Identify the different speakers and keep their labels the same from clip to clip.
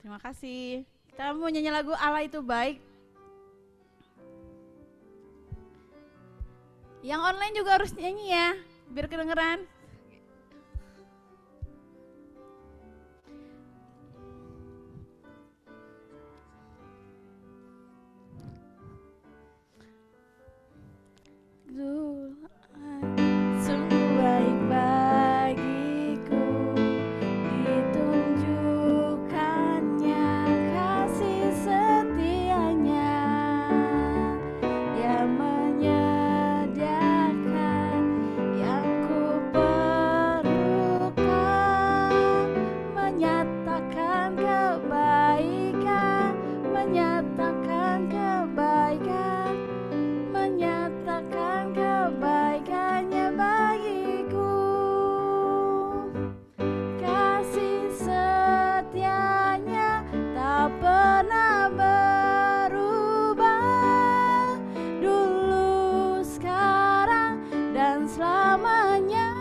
Speaker 1: Terima kasih. Kita mau nyanyi lagu Allah itu baik. Yang online juga harus nyanyi ya, biar kedengeran. Sungguh baik bagiku ditunjukkannya kasih setianya. Dia menyediakan yang ku perlukan, menyatakan kebaikan, menyatakan kebaikan, menyatakan kebaikannya bagiku. Kasih setianya tak pernah berubah, dulu, sekarang, dan selamanya.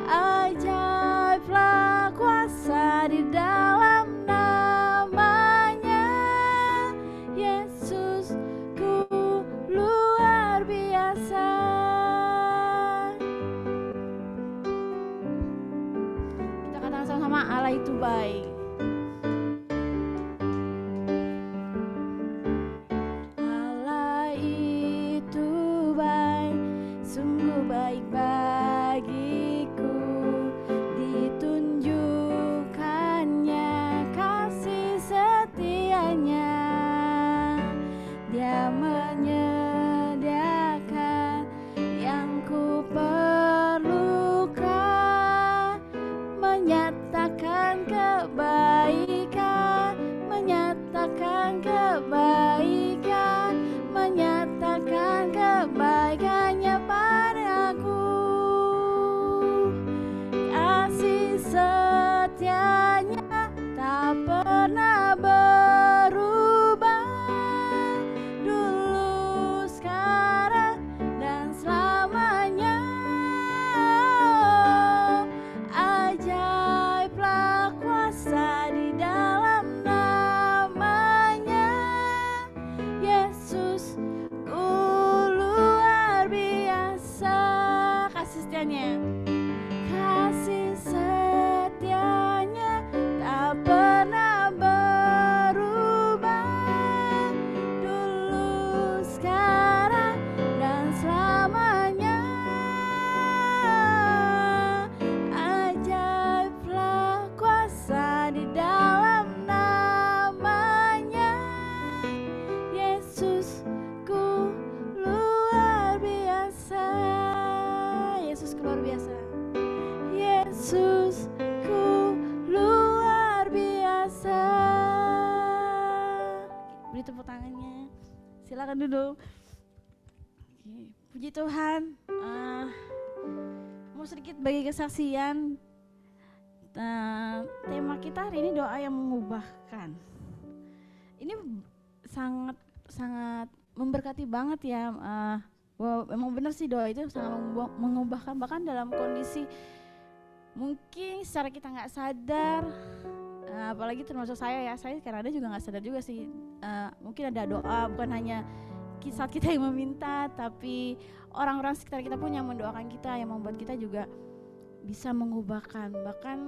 Speaker 1: Ajaiblah kuasa di dalam namanya. Yesusku luar biasa. Kita katakan sama-sama, Allah itu baik. Allah itu baik, sungguh baik bagiku, ditunjukkannya kasih setianya. Dia menyediakan yang ku perlukan, menyatakan kebaikan, menyatakan kebaikan, menyatakan kebaikannya padaku. Kasih setianya tak pernah berubah, dulu, sekarang, dan selamanya. Ajaiblah kuasa di dalam namanya. Yesusku luar biasa. Kasih setianya, kasih setianya tak pernah berubah, dulu, sekarang, dan selamanya. Ajaiblah kuasa di dalam namanya. Yesusku luar biasa. Yesusku luar biasa. Yesusku luar biasa. Beri tepuk tangannya. Silakan duduk. Oke, puji Tuhan. Mau sedikit bagi kesaksian. Tema kita hari ini doa yang mengubahkan. Ini sangat memberkati banget ya. Memang benar sih doa itu sangat mengubahkan, bahkan dalam kondisi mungkin secara kita nggak sadar, apalagi termasuk saya karena ada juga nggak sadar juga sih. Mungkin ada doa bukan hanya saat kita yang meminta, tapi orang-orang sekitar kita pun yang mendoakan kita, yang membuat kita juga bisa mengubahkan. Bahkan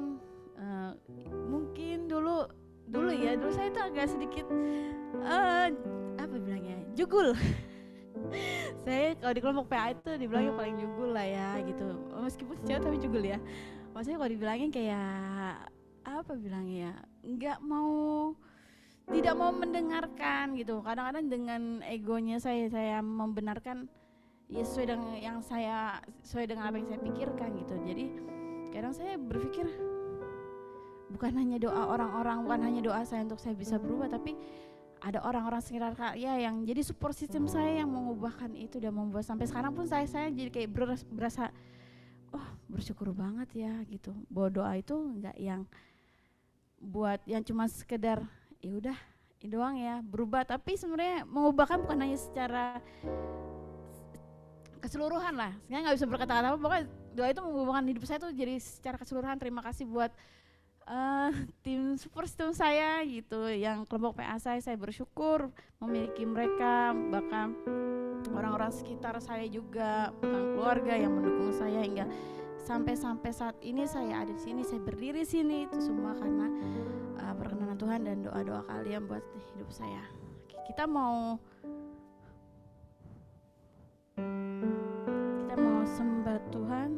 Speaker 1: mungkin dulu saya itu agak sedikit apa bilangnya, jugul. Saya kalau di kelompok PA itu dibilangnya paling jugul lah ya gitu, meskipun cewek tapi jugul ya. Maksudnya kalau dibilangin kayak apa bilangnya ya, tidak mau mendengarkan gitu. Kadang-kadang dengan egonya saya membenarkan ya sesuai dengan apa yang saya pikirkan gitu. Jadi kadang saya berpikir bukan hanya doa orang-orang, bukan hanya doa saya untuk saya bisa berubah, tapi ada orang-orang sekitar saya yang jadi support system saya yang mengubahkan itu dan membuat sampai sekarang pun saya jadi kayak berasa bersyukur banget ya gitu. Bahwa doa itu enggak yang buat yang cuma sekedar ya udah ini doang ya berubah, tapi sebenarnya mengubahkan bukan hanya secara keseluruhan lah. Sebenarnya nggak bisa berkata-kata apa, pokoknya doa itu mengubahkan hidup saya tuh jadi secara keseluruhan. Terima kasih buat tim support system saya gitu, yang kelompok PA saya bersyukur memiliki mereka, bahkan orang-orang sekitar saya juga, bahkan keluarga yang mendukung saya hingga sampai saat ini saya ada di sini, saya berdiri sini, itu semua karena perkenanan Tuhan dan doa-doa kalian buat hidup saya. Kita mau sembah Tuhan.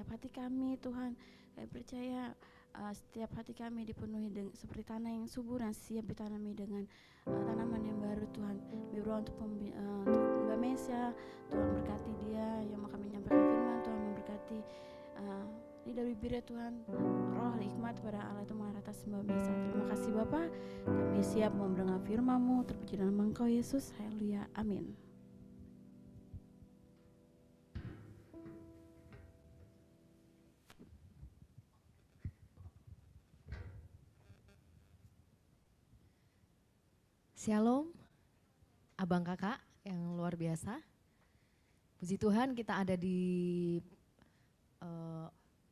Speaker 1: setiap hati kami Tuhan. Kami percaya setiap hati kami dipenuhi seperti tanah yang subur yang siap ditanami dengan tanaman yang baru Tuhan. Berdoa untuk Mbak Mesia, Tuhan berkati dia yang akan menyampaikan firman, Tuhan memberkati lidah bibirnya Tuhan, roh hikmat pada Allah itu mengarah atas Mbak Mesia. Terima kasih Bapak, kami siap mendengar firman-Mu, terpuji dalam nama Engkau Yesus, haleluya, amin.
Speaker 2: Shalom, abang kakak yang luar biasa. Puji Tuhan kita ada di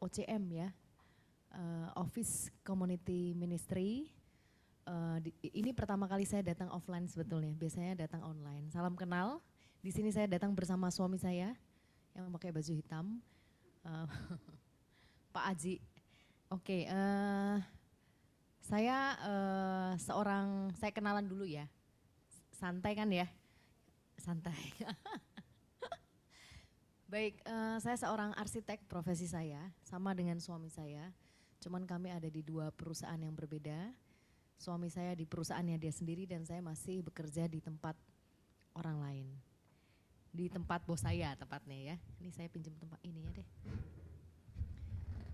Speaker 2: OCM ya, Office Community Ministry. Ini pertama kali saya datang offline sebetulnya, biasanya datang online. Salam kenal, di sini saya datang bersama suami saya yang memakai baju hitam, Pak Aji. Oke, saya saya kenalan dulu ya, santai kan ya, santai. Baik, saya seorang arsitek profesi saya, sama dengan suami saya, cuman kami ada di 2 perusahaan yang berbeda. Suami saya di perusahaannya dia sendiri dan saya masih bekerja di tempat orang lain. Di tempat bos saya tepatnya ya, ini saya pinjam tempat ini ya deh.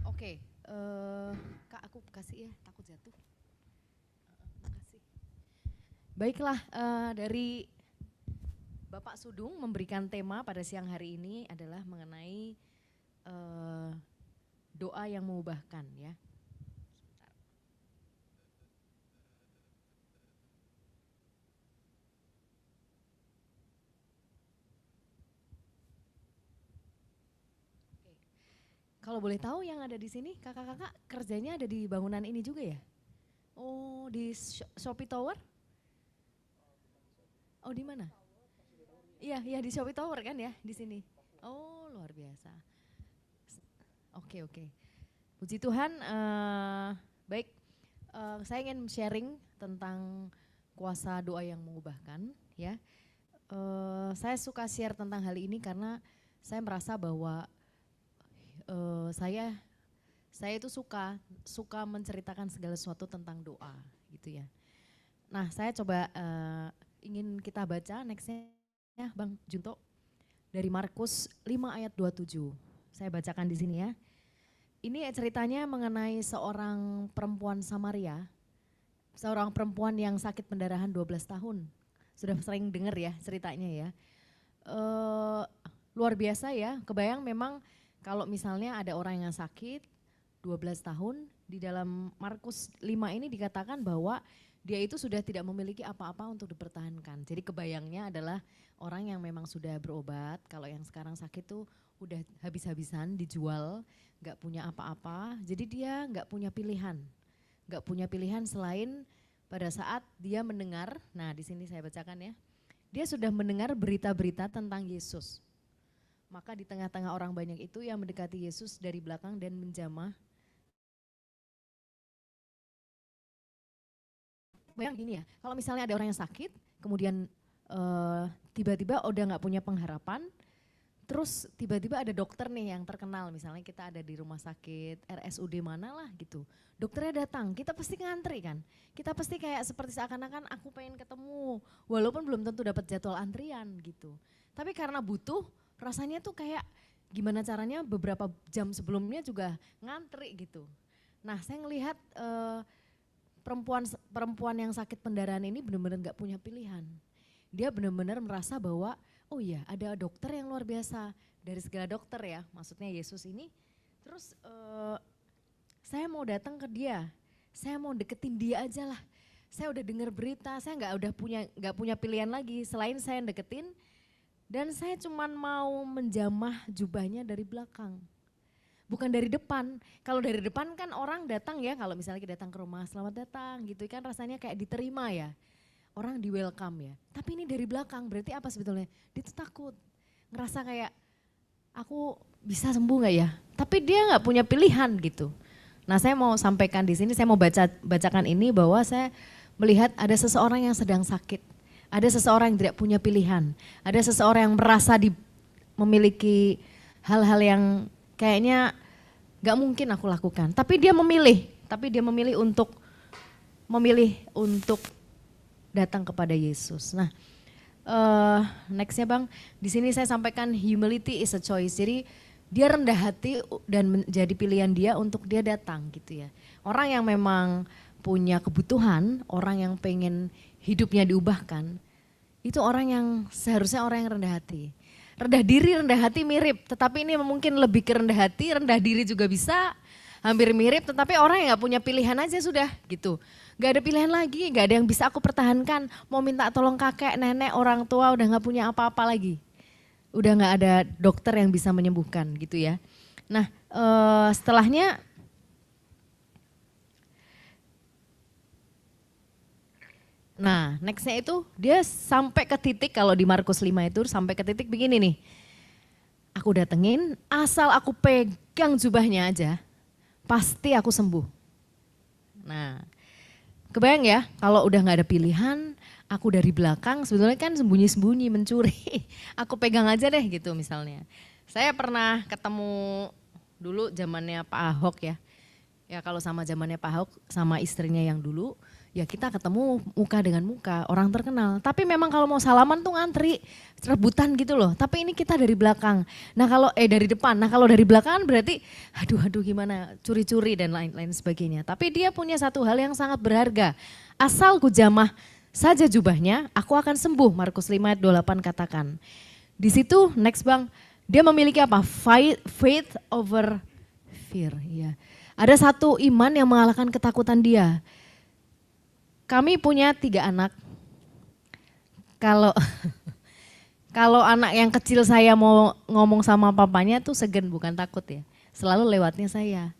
Speaker 2: Oke, Kak aku kasih ya, takut jatuh. Makasih. Baiklah, dari Bapak Sudung memberikan tema pada siang hari ini adalah mengenai doa yang mengubahkan ya. Kalau boleh tahu yang ada di sini kakak-kakak kerjanya ada di bangunan ini juga ya? Oh di Shopee Tower? Oh di mana? Iya di Shopee Tower kan ya di sini. Oh luar biasa. Oke. Puji Tuhan. Baik, saya ingin sharing tentang kuasa doa yang mengubahkan ya. Saya suka share tentang hal ini karena saya merasa bahwa saya itu suka menceritakan segala sesuatu tentang doa gitu ya. Nah saya coba ingin kita baca nextnya ya Bang Junto dari Markus 5 ayat 27. Saya bacakan di sini ya. Ini ceritanya mengenai seorang perempuan Samaria, seorang perempuan yang sakit pendarahan 12 tahun. Sudah sering dengar ya ceritanya ya. Luar biasa ya, kebayang memang kalau misalnya ada orang yang sakit 12 tahun, di dalam Markus 5 ini dikatakan bahwa dia itu sudah tidak memiliki apa-apa untuk dipertahankan. Jadi kebayangnya adalah orang yang memang sudah berobat, kalau yang sekarang sakit tuh udah habis-habisan dijual, gak punya apa-apa. Jadi dia gak punya pilihan. Gak punya pilihan selain pada saat dia mendengar, nah di sini saya bacakan ya. Dia sudah mendengar berita-berita tentang Yesus. Maka di tengah-tengah orang banyak itu yang mendekati Yesus dari belakang dan menjamah. Bayang gini ya, kalau misalnya ada orang yang sakit, kemudian tiba-tiba udah gak punya pengharapan, terus tiba-tiba ada dokter nih yang terkenal, misalnya kita ada di rumah sakit, RSUD mana lah gitu. Dokternya datang, kita pasti ngantri kan, kita pasti kayak seperti seakan-akan aku pengen ketemu, walaupun belum tentu dapat jadwal antrian gitu. Tapi karena butuh, rasanya tuh kayak gimana caranya beberapa jam sebelumnya juga ngantri gitu. Nah saya ngelihat perempuan yang sakit pendarahan ini benar-benar gak punya pilihan. Dia benar-benar merasa bahwa oh iya ada dokter yang luar biasa, dari segala dokter ya maksudnya Yesus ini. Terus saya mau datang ke dia, saya mau deketin dia aja lah. Saya udah dengar berita, saya gak punya pilihan lagi selain saya deketin. Dan saya cuman mau menjamah jubahnya dari belakang, bukan dari depan. Kalau dari depan kan orang datang ya, kalau misalnya kita datang ke rumah, selamat datang gitu kan rasanya kayak diterima ya. Orang di welcome ya, tapi ini dari belakang berarti apa sebetulnya? Dia tuh takut, ngerasa kayak aku bisa sembuh gak ya? Tapi dia gak punya pilihan gitu. Nah saya mau sampaikan di sini, saya mau bacakan ini bahwa saya melihat ada seseorang yang sedang sakit. Ada seseorang yang tidak punya pilihan, ada seseorang yang merasa memiliki hal-hal yang kayaknya Gak mungkin aku lakukan. Tapi dia memilih untuk datang kepada Yesus. Nah, nextnya Bang, di sini saya sampaikan humility is a choice. Jadi dia rendah hati dan menjadi pilihan dia untuk dia datang gitu ya. Orang yang memang punya kebutuhan, orang yang pengen hidupnya diubahkan, itu orang yang seharusnya orang yang rendah hati. Rendah diri, rendah hati mirip, tetapi ini mungkin lebih ke rendah hati, rendah diri juga bisa, hampir mirip, tetapi orang yang gak punya pilihan aja sudah gitu. Gak ada pilihan lagi, gak ada yang bisa aku pertahankan, mau minta tolong kakek, nenek, orang tua udah gak punya apa-apa lagi. Udah gak ada dokter yang bisa menyembuhkan gitu ya. Nah setelahnya, nah nextnya itu dia sampai ke titik, kalau di Markus 5 itu sampai ke titik begini nih. Aku datengin, asal aku pegang jubahnya aja, pasti aku sembuh. Nah, kebayang ya kalau udah gak ada pilihan, aku dari belakang sebetulnya kan sembunyi-sembunyi mencuri. Aku pegang aja deh gitu misalnya. Saya pernah ketemu dulu zamannya Pak Ahok ya. Ya kalau sama zamannya Pak Ahok sama istrinya yang dulu, ya kita ketemu muka dengan muka, orang terkenal. Tapi memang kalau mau salaman tuh ngantri, rebutan gitu loh. Tapi ini kita dari belakang. Nah kalau dari depan. Nah kalau dari belakang berarti aduh gimana, curi-curi dan lain-lain sebagainya. Tapi dia punya satu hal yang sangat berharga. Asal ku jamah saja jubahnya, aku akan sembuh. Markus 5 ayat 28 katakan. Di situ next Bang, dia memiliki apa? Faith over fear. Ya. Ada satu iman yang mengalahkan ketakutan dia. Kami punya 3 anak. Kalau anak yang kecil saya mau ngomong sama papanya tuh segan, bukan takut ya. Selalu lewatnya saya.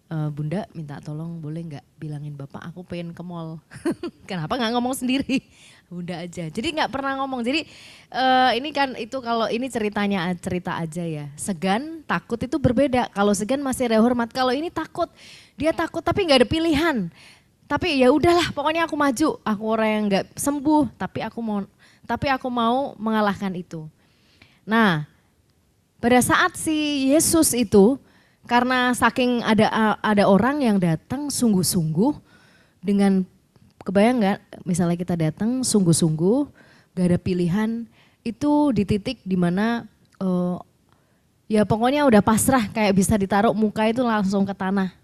Speaker 2: Bunda minta tolong boleh nggak bilangin bapak aku pengen ke mall. Kenapa nggak ngomong sendiri? Bunda aja. Jadi nggak pernah ngomong. Jadi ini kan itu kalau ini cerita aja ya. Segan, takut itu berbeda. Kalau segan masih ada hormat. Kalau ini takut, dia takut tapi nggak ada pilihan. Tapi ya udahlah, pokoknya aku maju. Aku orang yang nggak sembuh, tapi aku mau mengalahkan itu. Nah, pada saat si Yesus itu, karena saking ada orang yang datang sungguh-sungguh dengan, kebayang nggak? Misalnya kita datang sungguh-sungguh, nggak ada pilihan, itu di titik dimana ya pokoknya udah pasrah, kayak bisa ditaruh muka itu langsung ke tanah.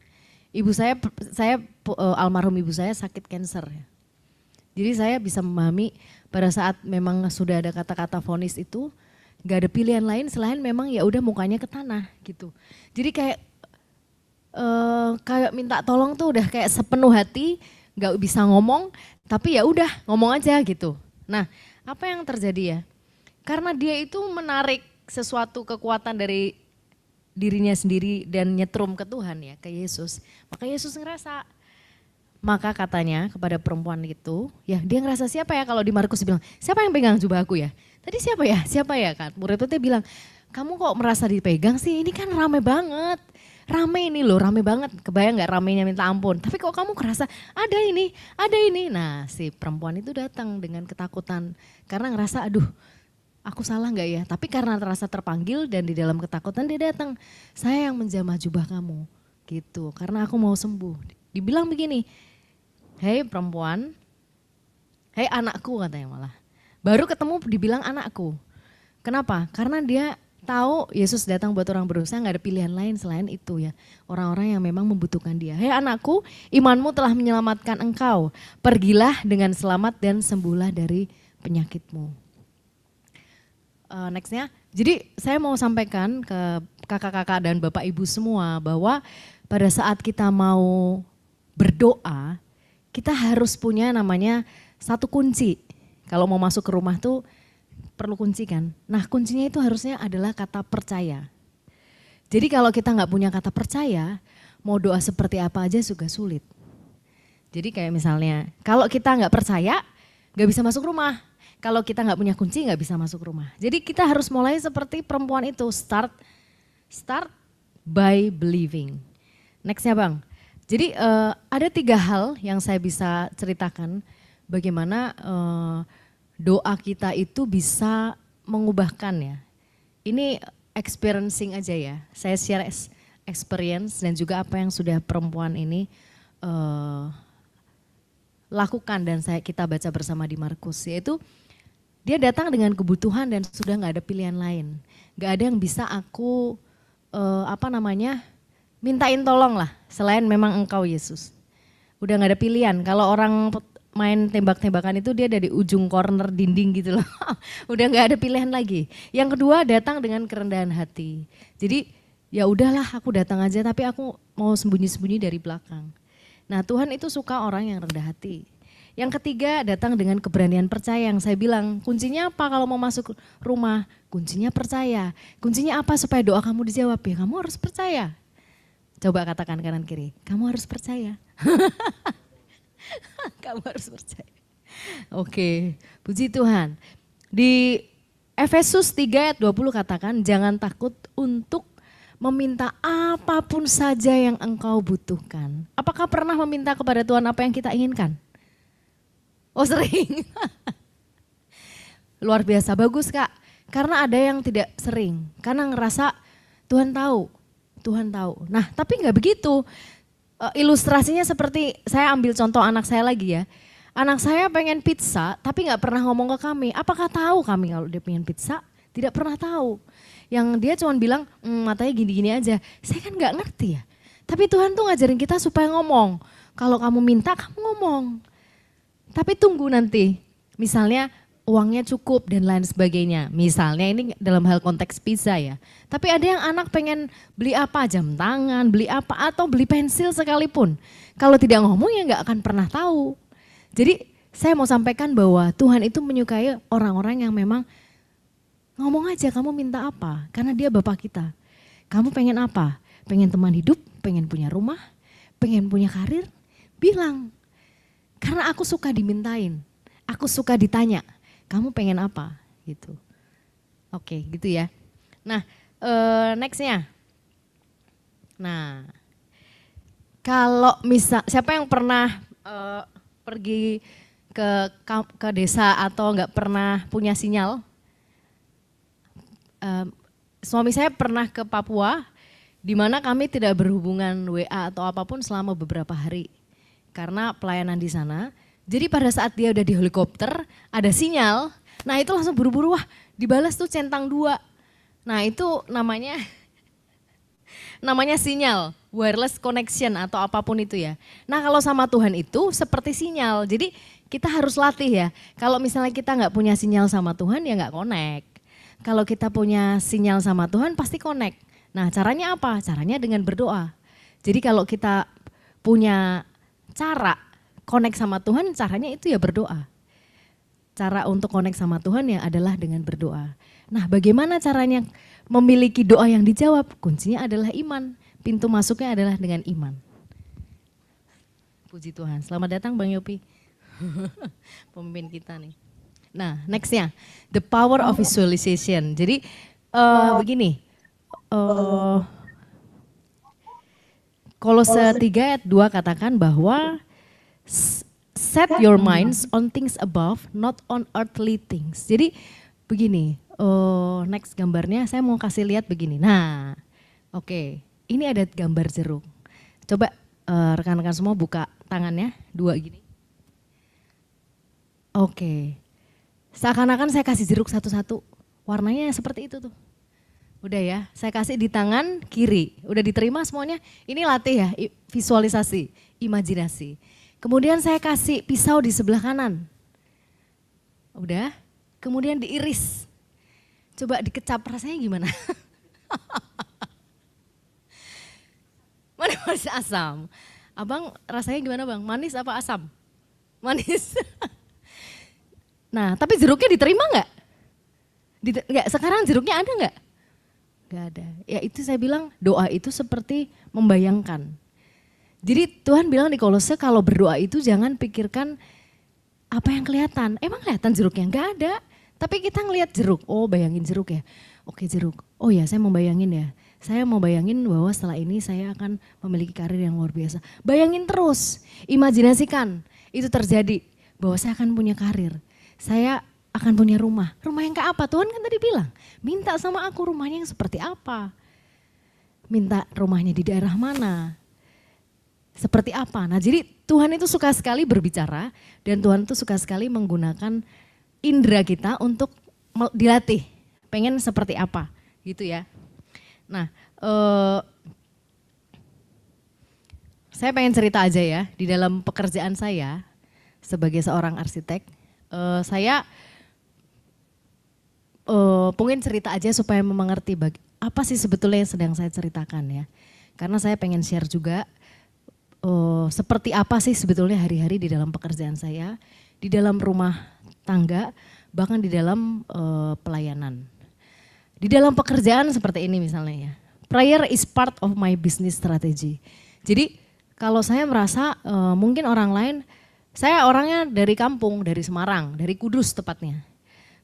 Speaker 2: Ibu saya almarhum ibu saya sakit kanker. Jadi saya bisa memahami pada saat memang sudah ada kata-kata vonis itu, gak ada pilihan lain selain memang ya udah mukanya ke tanah gitu. Jadi kayak minta tolong tuh udah kayak sepenuh hati, gak bisa ngomong, tapi ya udah ngomong aja gitu. Nah, apa yang terjadi ya? Karena dia itu menarik sesuatu kekuatan dari dirinya sendiri dan nyetrum ke Tuhan ya, ke Yesus. Maka Yesus ngerasa, maka katanya kepada perempuan itu, ya dia ngerasa siapa ya, kalau di Markus bilang, siapa yang pegang jubah aku ya? Tadi siapa ya kan? Murid itu bilang, kamu kok merasa dipegang sih, ini kan rame banget. Rame ini loh, rame banget. Kebayang gak ramenya minta ampun. Tapi kok kamu kerasa ada ini. Nah si perempuan itu datang dengan ketakutan. Karena ngerasa aduh, aku salah gak ya? Tapi karena terasa terpanggil dan di dalam ketakutan dia datang. Saya yang menjamah jubah kamu gitu. Karena aku mau sembuh. Dibilang begini, hei perempuan, hei anakku katanya malah. Baru ketemu dibilang anakku. Kenapa? Karena dia tahu Yesus datang buat orang berdosa, gak ada pilihan lain selain itu ya. Orang-orang yang memang membutuhkan dia. Hei anakku, imanmu telah menyelamatkan engkau. Pergilah dengan selamat dan sembuhlah dari penyakitmu. Nextnya, jadi saya mau sampaikan ke kakak-kakak dan bapak ibu semua bahwa pada saat kita mau berdoa, kita harus punya namanya satu kunci. Kalau mau masuk ke rumah tuh perlu kunci kan. Nah kuncinya itu harusnya adalah kata percaya. Jadi kalau kita nggak punya kata percaya, mau doa seperti apa aja juga sulit. Jadi kayak misalnya, kalau kita nggak percaya, nggak bisa masuk rumah. Kalau kita nggak punya kunci nggak bisa masuk rumah. Jadi kita harus mulai seperti perempuan itu, start by believing. Nextnya Bang, jadi ada 3 hal yang saya bisa ceritakan bagaimana doa kita itu bisa mengubahkan ya. Ini experiencing aja ya, saya share experience dan juga apa yang sudah perempuan ini lakukan dan kita baca bersama di Markus, yaitu dia datang dengan kebutuhan dan sudah nggak ada pilihan lain, nggak ada yang bisa aku mintain tolong lah selain memang Engkau Yesus. Udah nggak ada pilihan. Kalau orang main tembak-tembakan itu dia dari ujung corner dinding gitu loh. Udah nggak ada pilihan lagi. Yang kedua datang dengan kerendahan hati. Jadi ya udahlah aku datang aja tapi aku mau sembunyi-sembunyi dari belakang. Nah Tuhan itu suka orang yang rendah hati. Yang ketiga datang dengan keberanian percaya, yang saya bilang kuncinya apa kalau mau masuk rumah? Kuncinya percaya. Kuncinya apa supaya doa kamu dijawab? Ya kamu harus percaya. Coba katakan kanan kiri, kamu harus percaya. Kamu harus percaya. Oke, puji Tuhan. Di Efesus 3 ayat 20 katakan jangan takut untuk meminta apapun saja yang engkau butuhkan. Apakah pernah meminta kepada Tuhan apa yang kita inginkan? Oh sering. Luar biasa, bagus Kak. Karena ada yang tidak sering, karena ngerasa Tuhan tahu. Tuhan tahu. Nah tapi nggak begitu. Ilustrasinya seperti saya ambil contoh anak saya lagi ya. Anak saya pengen pizza tapi nggak pernah ngomong ke kami. Apakah tahu kami kalau dia pengen pizza? Tidak pernah tahu. Yang dia cuma bilang matanya gini-gini aja. Saya kan nggak ngerti ya. Tapi Tuhan tuh ngajarin kita supaya ngomong. Kalau kamu minta kamu ngomong. Tapi tunggu nanti. Misalnya uangnya cukup dan lain sebagainya. Misalnya ini dalam hal konteks pizza ya. Tapi ada yang anak pengen beli apa, jam tangan, beli apa, atau beli pensil sekalipun. Kalau tidak ngomong ya nggak akan pernah tahu. Jadi saya mau sampaikan bahwa Tuhan itu menyukai orang-orang yang memang ngomong aja kamu minta apa. Karena dia Bapak kita. Kamu pengen apa? Pengen teman hidup, pengen punya rumah, pengen punya karir? Bilang. Karena aku suka dimintain, aku suka ditanya. Kamu pengen apa gitu. Oke gitu ya. Nah nextnya. Nah kalau siapa yang pernah pergi ke desa atau nggak pernah punya sinyal? Suami saya pernah ke Papua di mana kami tidak berhubungan WA atau apapun selama beberapa hari. Karena pelayanan di sana. Jadi pada saat dia udah di helikopter, ada sinyal, nah itu langsung buru-buru, wah dibalas tuh centang 2. Nah itu namanya sinyal, wireless connection atau apapun itu ya. Nah kalau sama Tuhan itu seperti sinyal, jadi kita harus latih ya. Kalau misalnya kita nggak punya sinyal sama Tuhan ya nggak connect. Kalau kita punya sinyal sama Tuhan pasti connect. Nah caranya apa? Caranya dengan berdoa. Jadi kalau kita punya cara connect sama Tuhan, caranya itu ya berdoa. Cara untuk connect sama Tuhan ya adalah dengan berdoa. Nah bagaimana caranya memiliki doa yang dijawab? Kuncinya adalah iman. Pintu masuknya adalah dengan iman. Puji Tuhan. Selamat datang Bang Yopi. Pemimpin kita nih. Nah nextnya, the power of visualization. Jadi begini, Kolose 3 ayat 2 katakan bahwa set your minds on things above, not on earthly things. Jadi begini, next gambarnya saya mau kasih lihat begini. Nah, oke, ini ada gambar jeruk. Coba rekan-rekan semua buka tangannya, 2 gini. Oke, seakan-akan saya kasih jeruk satu-satu, warnanya seperti itu tuh. Udah ya, saya kasih di tangan kiri, udah diterima semuanya. Ini latih ya, visualisasi, imajinasi. Kemudian saya kasih pisau di sebelah kanan. Udah, kemudian diiris. Coba dikecap rasanya gimana? Mana masih asam? Abang rasanya gimana bang? Manis apa asam? Manis. Nah tapi jeruknya diterima nggak? Nggak, sekarang jeruknya ada nggak? Nggak ada. Ya itu saya bilang doa itu seperti membayangkan. Jadi Tuhan bilang di Kolose kalau berdoa itu jangan pikirkan apa yang kelihatan. Emang kelihatan jeruknya? Enggak ada. Tapi kita ngelihat jeruk, oh bayangin jeruk ya. Oke jeruk, oh ya saya mau bayangin ya. Saya mau bayangin bahwa setelah ini saya akan memiliki karir yang luar biasa. Bayangin terus, imajinasikan itu terjadi. Bahwa saya akan punya karir, saya akan punya rumah. Rumah yang kayak apa? Tuhan kan tadi bilang, minta sama aku rumahnya yang seperti apa. minta rumahnya di daerah mana, seperti apa. Nah jadi Tuhan itu suka sekali berbicara dan Tuhan itu suka sekali menggunakan indera kita untuk dilatih, pengen seperti apa gitu ya. Nah saya pengen cerita aja ya, di dalam pekerjaan saya sebagai seorang arsitek, saya pengen cerita aja supaya mengerti apa sih sebetulnya yang sedang saya ceritakan ya. Karena saya pengen share juga seperti apa sih sebetulnya hari-hari di dalam pekerjaan saya, di dalam rumah tangga, bahkan di dalam pelayanan. Di dalam pekerjaan seperti ini misalnya ya, prayer is part of my business strategy. Jadi kalau saya merasa mungkin orang lain, saya orangnya dari kampung, dari Semarang, dari Kudus tepatnya.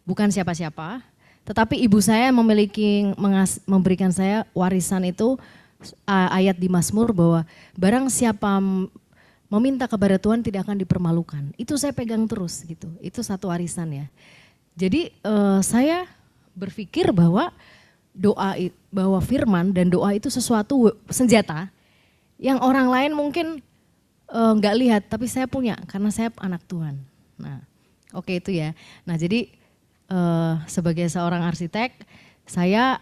Speaker 2: Bukan siapa-siapa, tetapi ibu saya memberikan saya warisan itu, ayat di Mazmur bahwa barang siapa meminta kepada Tuhan tidak akan dipermalukan. Itu saya pegang terus gitu, itu satu warisan ya. Jadi saya berpikir bahwa bahwa firman dan doa itu sesuatu senjata yang orang lain mungkin nggak lihat, tapi saya punya karena saya anak Tuhan. Nah, oke itu ya. Nah jadi sebagai seorang arsitek, saya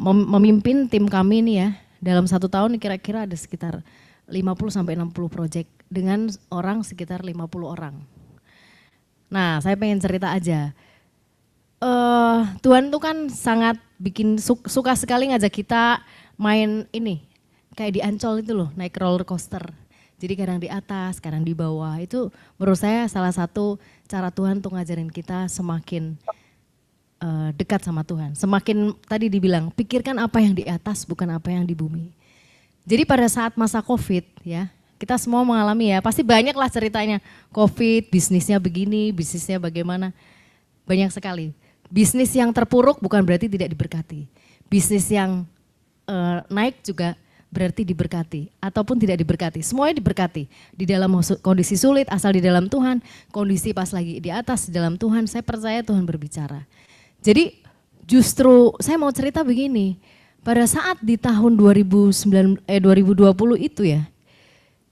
Speaker 2: memimpin tim kami ini ya. Dalam 1 tahun kira-kira ada sekitar 50-60 proyek dengan orang sekitar 50 orang. Nah, saya pengen cerita aja. Tuhan tuh kan sangat bikin suka sekali ngajak kita main ini. Kayak di Ancol itu loh, naik roller coaster. Jadi kadang di atas, kadang di bawah. Itu menurut saya salah satu cara Tuhan untuk ngajarin kita semakin dekat sama Tuhan. Semakin tadi dibilang, pikirkan apa yang di atas bukan apa yang di bumi. Jadi pada saat masa COVID ya, kita semua mengalami ya, pasti banyak lah ceritanya. COVID, bisnisnya begini, bisnisnya bagaimana. Banyak sekali. Bisnis yang terpuruk bukan berarti tidak diberkati. Bisnis yang naik juga berarti diberkati ataupun tidak diberkati. Semuanya diberkati. Di dalam kondisi sulit asal di dalam Tuhan, kondisi pas lagi di atas di dalam Tuhan, saya percaya Tuhan berbicara. Jadi justru saya mau cerita begini, pada saat di tahun 2020 itu ya,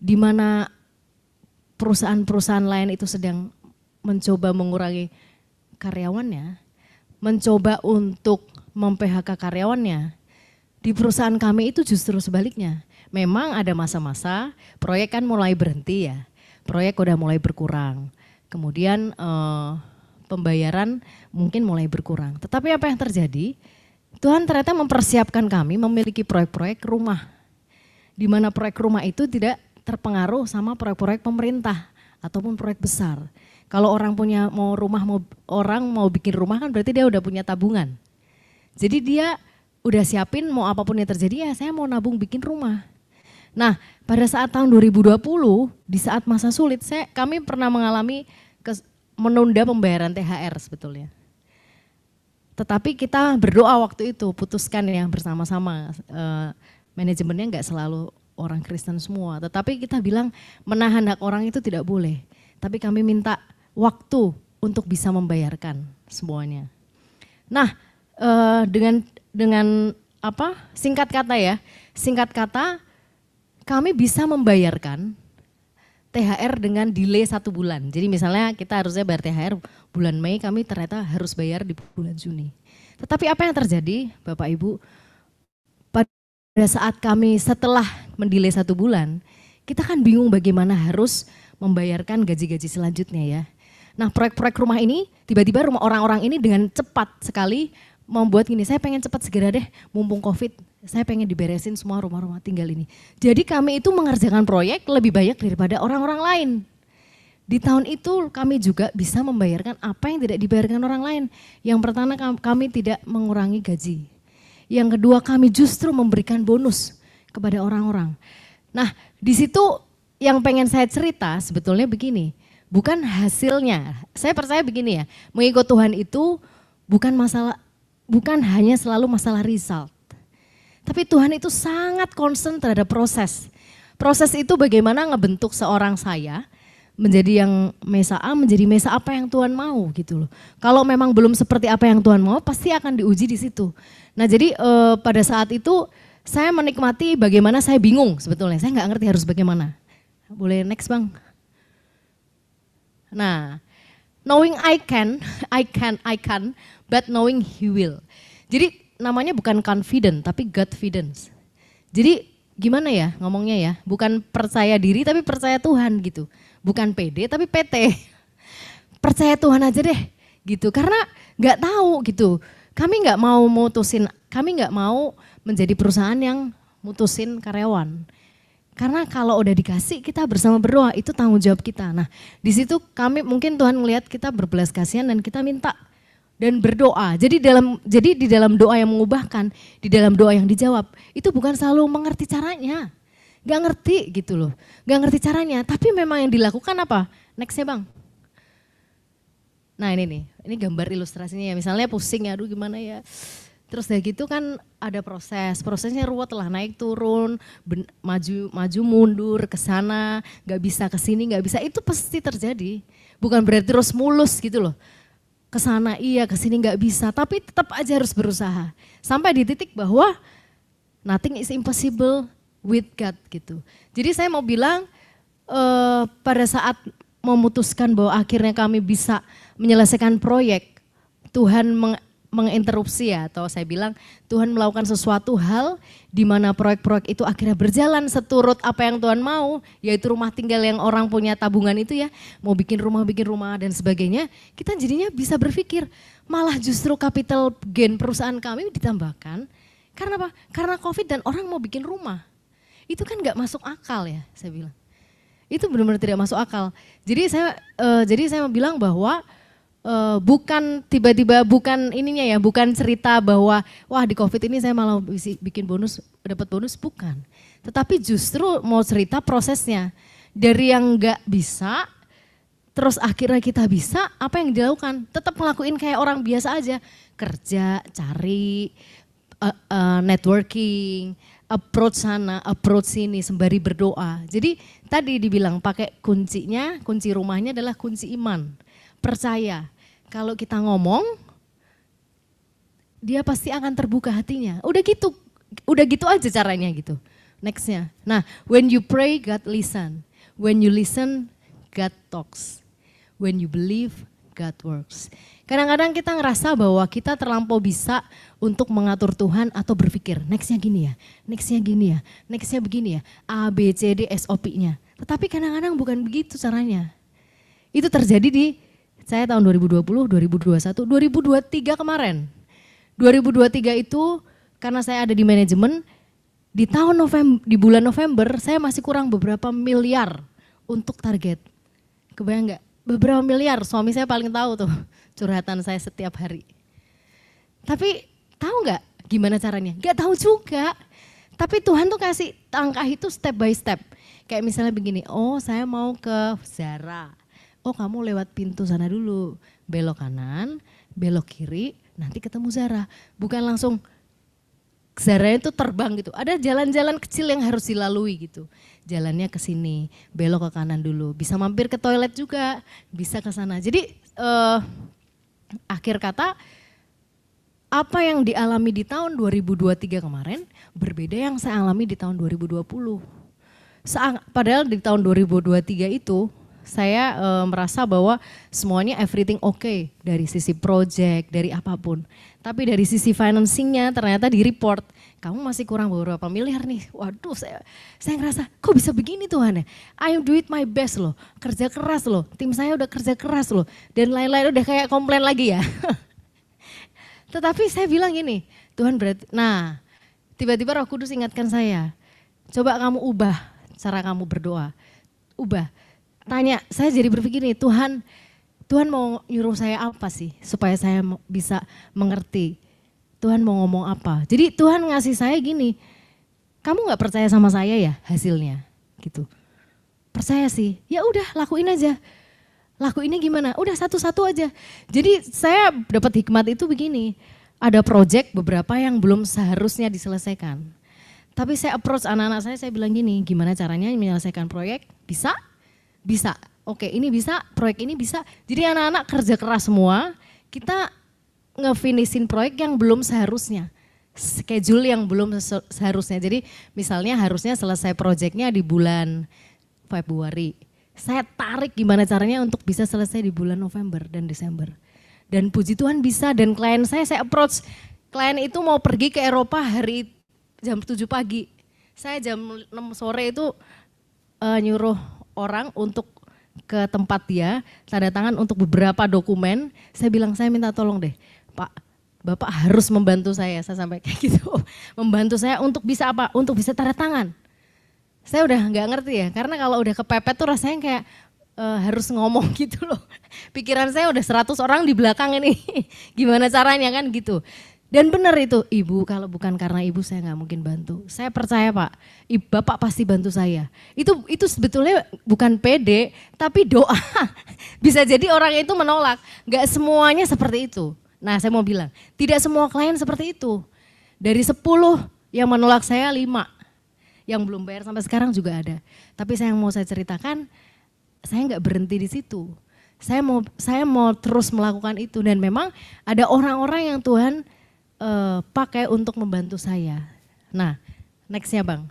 Speaker 2: di mana perusahaan-perusahaan lain itu sedang mencoba mengurangi karyawannya, mencoba untuk mem-PHK karyawannya, di perusahaan kami itu justru sebaliknya. Memang ada masa-masa proyek kan mulai berhenti ya, proyek udah mulai berkurang. Kemudian pembayaran mungkin mulai berkurang. Tetapi apa yang terjadi? Tuhan ternyata mempersiapkan kami memiliki proyek-proyek rumah. Di mana proyek rumah itu tidak terpengaruh sama proyek-proyek pemerintah ataupun proyek besar. Kalau orang punya orang mau bikin rumah kan berarti dia udah punya tabungan. Jadi dia udah siapin mau apapun yang terjadi ya saya mau nabung bikin rumah. Nah pada saat tahun 2020 di saat masa sulit kami pernah mengalami menunda pembayaran THR sebetulnya. Tetapi kita berdoa waktu itu putuskan ya bersama-sama, manajemennya nggak selalu orang Kristen semua. Tetapi kita bilang menahan hak orang itu tidak boleh. Tapi kami minta waktu untuk bisa membayarkan semuanya. Nah dengan apa singkat kata kami bisa membayarkan THR dengan delay 1 bulan. Jadi misalnya kita harusnya bayar THR bulan Mei, kami ternyata harus bayar di bulan Juni. Tetapi apa yang terjadi Bapak Ibu, pada saat kami setelah mendelay 1 bulan, kita kan bingung bagaimana harus membayarkan gaji-gaji selanjutnya ya. Nah proyek-proyek rumah ini, tiba-tiba rumah orang-orang ini dengan cepat sekali membuat gini, saya pengen cepat segera deh mumpung COVID, saya pengen diberesin semua rumah-rumah tinggal ini. Jadi kami itu mengerjakan proyek lebih banyak daripada orang-orang lain. Di tahun itu kami juga bisa membayarkan apa yang tidak dibayarkan orang lain. Yang pertama kami tidak mengurangi gaji. Yang kedua kami justru memberikan bonus kepada orang-orang. Nah di situ yang pengen saya cerita sebetulnya begini, bukan hasilnya. Saya percaya begini ya, mengikut Tuhan itu bukan hanya selalu masalah result. Tapi Tuhan itu sangat concern terhadap proses. Proses itu bagaimana ngebentuk seorang saya, menjadi yang Mesa A, menjadi Mesa apa yang Tuhan mau gitu loh. Kalau memang belum seperti apa yang Tuhan mau, pasti akan diuji di situ. Nah jadi pada saat itu saya menikmati bagaimana saya bingung sebetulnya, saya nggak ngerti harus bagaimana. Boleh next Bang? Nah, knowing I can, but knowing He will. Jadi namanya bukan confident, tapi Godfidence. Jadi gimana ya ngomongnya ya, bukan percaya diri tapi percaya Tuhan gitu. Bukan PD tapi PT. Percaya Tuhan aja deh gitu, karena nggak tahu gitu. Kami nggak mau mutusin, kami nggak mau menjadi perusahaan yang mutusin karyawan. Karena kalau udah dikasih kita bersama berdoa, itu tanggung jawab kita. Nah di situ kami mungkin Tuhan melihat kita berbelas kasihan dan kita minta dan berdoa. Jadi di dalam doa yang mengubahkan, di dalam doa yang dijawab, itu bukan selalu mengerti caranya. Gak ngerti gitu loh, gak ngerti caranya. Tapi memang yang dilakukan apa? Nextnya Bang. Nah ini nih, ini gambar ilustrasinya ya. Misalnya pusing ya, aduh gimana ya. Terus dari gitu kan ada prosesnya ruwet lah, naik turun, maju mundur ke sana, nggak bisa ke sini, nggak bisa, itu pasti terjadi. Bukan berarti terus mulus gitu loh. Ke sana iya, ke sini nggak bisa, tapi tetap aja harus berusaha. Sampai di titik bahwa nothing is impossible with God gitu. Jadi saya mau bilang pada saat memutuskan bahwa akhirnya kami bisa menyelesaikan proyek, Tuhan menginterupsi ya, atau saya bilang Tuhan melakukan sesuatu hal di mana proyek-proyek itu akhirnya berjalan seturut apa yang Tuhan mau, yaitu rumah tinggal yang orang punya tabungan itu ya, mau bikin rumah dan sebagainya, kita jadinya bisa berpikir malah justru capital gain perusahaan kami ditambahkan, karena apa? Karena COVID dan orang mau bikin rumah. Itu kan gak masuk akal ya, saya bilang. Itu benar-benar tidak masuk akal. Jadi saya mau bilang bahwa bukan tiba-tiba, bukan ininya ya, bukan cerita bahwa wah di COVID ini saya malah bikin bonus, dapat bonus, bukan. Tetapi justru mau cerita prosesnya. Dari yang nggak bisa, terus akhirnya kita bisa, apa yang dilakukan? Tetap ngelakuin kayak orang biasa aja. Kerja, cari, networking, approach sana, approach sini, sembari berdoa. Jadi tadi dibilang pakai kuncinya, kunci rumahnya adalah kunci iman. Percaya. Kalau kita ngomong, dia pasti akan terbuka hatinya. Udah gitu aja caranya gitu. Nextnya. Nah, when you pray, God listen. When you listen, God talks. When you believe, God works. Kadang-kadang kita ngerasa bahwa kita terlampau bisa untuk mengatur Tuhan atau berpikir, nextnya gini ya, nextnya gini ya, nextnya begini ya, A, B, C, D, SOP-nya. Tetapi kadang-kadang bukan begitu caranya. Itu terjadi di saya tahun 2020, 2021, 2023 kemarin. 2023 itu karena saya ada di manajemen, di bulan November saya masih kurang beberapa miliar untuk target. Kebayang nggak? Beberapa miliar, suami saya paling tahu tuh curhatan saya setiap hari. Tapi tahu nggak gimana caranya? Nggak tahu juga. Tapi Tuhan tuh kasih langkah itu step by step. Kayak misalnya begini, oh saya mau ke Zara. Oh kamu lewat pintu sana dulu, belok kanan, belok kiri, nanti ketemu Zara. Bukan langsung Zara itu terbang gitu. Ada jalan-jalan kecil yang harus dilalui gitu. Jalannya ke sini, belok ke kanan dulu. Bisa mampir ke toilet juga, bisa ke sana. Jadi akhir kata, apa yang dialami di tahun 2023 kemarin berbeda yang saya alami di tahun 2020. Padahal di tahun 2023 itu saya merasa bahwa semuanya everything okay dari sisi project, dari apapun. Tapi dari sisi financingnya ternyata di report, kamu masih kurang beberapa miliar nih. Waduh saya ngerasa kok bisa begini Tuhan ya. I do it my best loh, kerja keras loh, tim saya udah kerja keras loh. Dan lain-lain udah kayak komplain lagi ya. Tetapi saya bilang gini, Tuhan berarti, nah tiba-tiba Roh Kudus ingatkan saya, coba kamu ubah cara kamu berdoa, ubah. Tanya, saya jadi berpikir nih, Tuhan mau nyuruh saya apa sih supaya saya bisa mengerti. Tuhan mau ngomong apa. Jadi Tuhan ngasih saya gini, kamu gak percaya sama saya ya hasilnya gitu. Percaya sih, ya udah lakuin aja. Lakuinnya gimana? Udah satu-satu aja. Jadi saya dapat hikmat itu begini, ada project beberapa yang belum seharusnya diselesaikan. Tapi saya approach anak-anak saya bilang gini, gimana caranya menyelesaikan proyek? Bisa? Bisa. Oke, ini bisa, proyek ini bisa. Jadi anak-anak kerja keras semua, kita ngefinishin proyek yang belum seharusnya. Schedule yang belum seharusnya. Jadi misalnya harusnya selesai proyeknya di bulan Februari. Saya tarik gimana caranya untuk bisa selesai di bulan November dan Desember. Dan puji Tuhan bisa, dan klien saya approach. Klien itu mau pergi ke Eropa hari jam 7 pagi. Saya jam 6 sore itu nyuruh orang untuk ke tempat dia, tanda tangan untuk beberapa dokumen. Saya bilang, saya minta tolong deh, Pak, Bapak harus membantu saya sampai kayak gitu. Membantu saya untuk bisa apa? Untuk bisa tanda tangan. Saya udah nggak ngerti ya, karena kalau udah kepepet tuh rasanya kayak harus ngomong gitu loh. Pikiran saya udah 100 orang di belakang ini, gimana caranya kan gitu. Dan benar itu, Ibu, kalau bukan karena Ibu saya nggak mungkin bantu. Saya percaya Pak, Bapak pasti bantu saya. Itu sebetulnya bukan pede, tapi doa. Bisa jadi orang itu menolak, nggak semuanya seperti itu. Nah saya mau bilang, tidak semua klien seperti itu. Dari 10 yang menolak saya 5, yang belum bayar sampai sekarang juga ada. Tapi saya mau saya ceritakan, saya nggak berhenti di situ. Saya mau terus melakukan itu, dan memang ada orang-orang yang Tuhan pakai untuk membantu saya. Nah, nextnya Bang.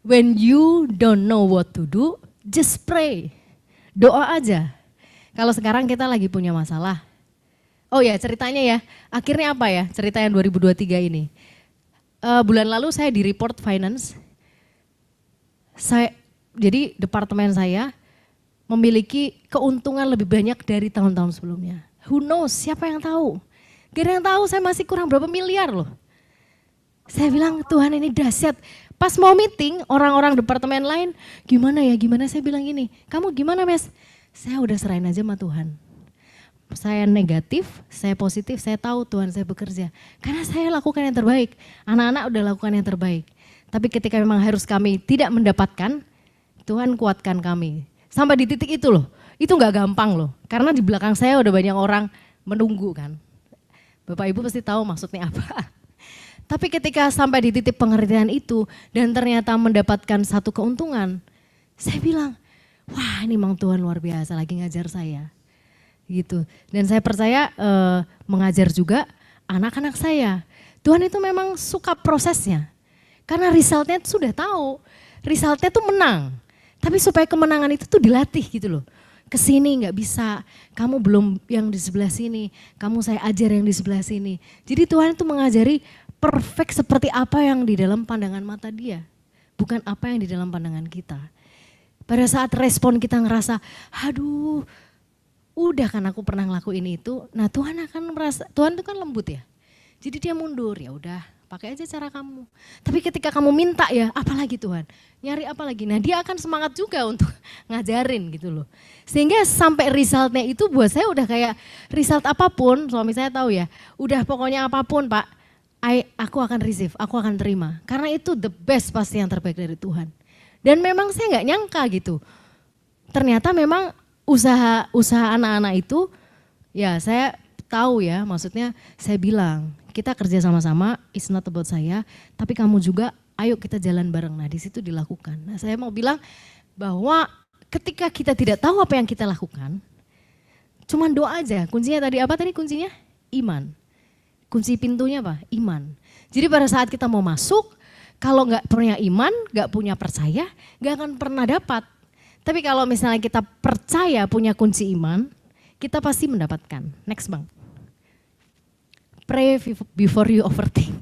Speaker 2: When you don't know what to do, just pray. Doa aja. Kalau sekarang kita lagi punya masalah. Oh ya, ceritanya ya. Akhirnya apa ya? Cerita yang 2023 ini. Bulan lalu saya di report finance. Jadi departemen saya memiliki keuntungan lebih banyak dari tahun-tahun sebelumnya. Who knows? Siapa yang tahu? Gak ada yang tahu, saya masih kurang berapa miliar loh. Saya bilang, Tuhan ini dahsyat. Pas mau meeting, orang-orang departemen lain, gimana ya, gimana, saya bilang gini, kamu gimana Mes? Saya udah serahin aja sama Tuhan. Saya negatif, saya positif, saya tahu Tuhan saya bekerja. Karena saya lakukan yang terbaik, anak-anak udah lakukan yang terbaik. Tapi ketika memang harus kami tidak mendapatkan, Tuhan kuatkan kami. Sampai di titik itu loh, itu gak gampang loh. Karena di belakang saya udah banyak orang menunggu kan. Bapak Ibu pasti tahu maksudnya apa. Tapi ketika sampai di titik pengertian itu dan ternyata mendapatkan satu keuntungan, saya bilang, wah ini memang Tuhan luar biasa lagi ngajar saya. Gitu. Dan saya percaya mengajar juga anak-anak saya. Tuhan itu memang suka prosesnya. Karena resultnya sudah tahu, resultnya itu menang. Tapi supaya kemenangan itu tuh dilatih gitu loh. Kesini nggak bisa, kamu belum yang di sebelah sini, kamu saya ajar yang di sebelah sini. Jadi Tuhan itu mengajari perfect seperti apa yang di dalam pandangan mata dia, bukan apa yang di dalam pandangan kita. Pada saat respon kita ngerasa, aduh, udah kan aku pernah ngelakuin itu, nah Tuhan akan merasa, Tuhan itu kan lembut ya, jadi dia mundur, ya udah pakai aja cara kamu. Tapi ketika kamu minta ya, apalagi Tuhan, nyari apa lagi, nah dia akan semangat juga untuk ngajarin gitu loh. Sehingga sampai resultnya itu buat saya udah kayak result apapun, suami saya tahu ya, udah pokoknya apapun Pak, aku akan receive, aku akan terima. Karena itu the best pasti yang terbaik dari Tuhan. Dan memang saya nggak nyangka gitu, ternyata memang usaha anak-anak itu, ya saya tahu ya, maksudnya saya bilang, kita kerja sama-sama, it's not about saya, tapi kamu juga ayo kita jalan bareng. Nah di situ dilakukan. Nah saya mau bilang bahwa ketika kita tidak tahu apa yang kita lakukan, cuman doa aja. Kuncinya tadi apa tadi kuncinya? Iman. Kunci pintunya apa? Iman. Jadi pada saat kita mau masuk, kalau nggak punya iman, nggak punya percaya, nggak akan pernah dapat. Tapi kalau misalnya kita percaya punya kunci iman, kita pasti mendapatkan. Next Bang. Pray before you overthink.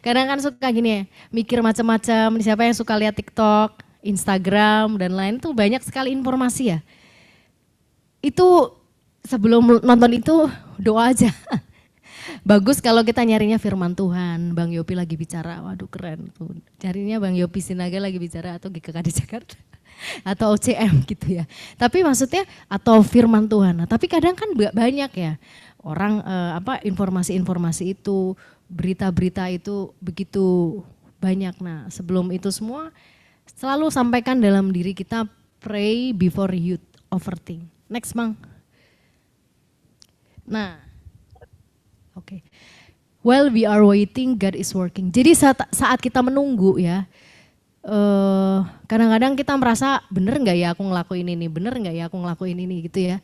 Speaker 2: Kadang kan suka gini ya, mikir macam-macam, siapa yang suka lihat TikTok, Instagram dan lain tuh banyak sekali informasi ya. Itu sebelum nonton itu doa aja. Bagus kalau kita nyarinya firman Tuhan, Bang Yopi lagi bicara, waduh keren tuh. Carinya Bang Yopi Sinaga lagi bicara atau GKK di Jakarta. Atau OCM gitu ya. Tapi maksudnya atau firman Tuhan. Nah, tapi kadang kan banyak ya orang informasi-informasi itu, berita-berita itu begitu banyak. Nah, sebelum itu semua selalu sampaikan dalam diri kita, pray before you overthink. Next Bang. Nah, oke. While we are waiting, God is working. Jadi saat kita menunggu ya, kadang-kadang kita merasa bener nggak ya aku ngelakuin ini, bener nggak ya aku ngelakuin ini gitu ya.